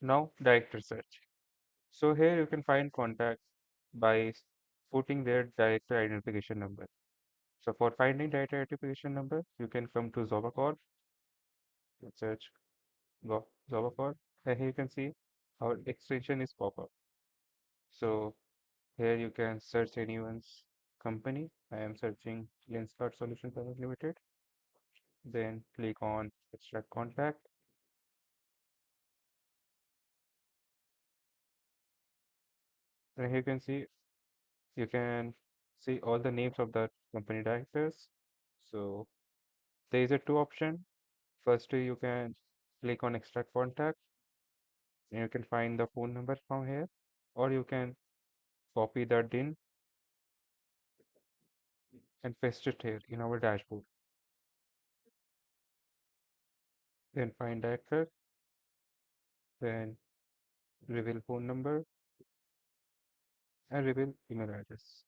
Now director search. So here you can find contacts by putting their director identification number. So for finding director identification number, you can come to Zaubacorp, search Zaubacorp, and here you can see our extension is pop up. So here you can search anyone's company. I am searching LeadCloud Solutions Private Limited. Then click on extract contact. And here you can see all the names of the company directors. So there is a two option. Firstly, you can click on extract contact and you can find the phone number from here, or you can copy that in and paste it here in our dashboard. Then find director, then reveal phone number and reveal email address.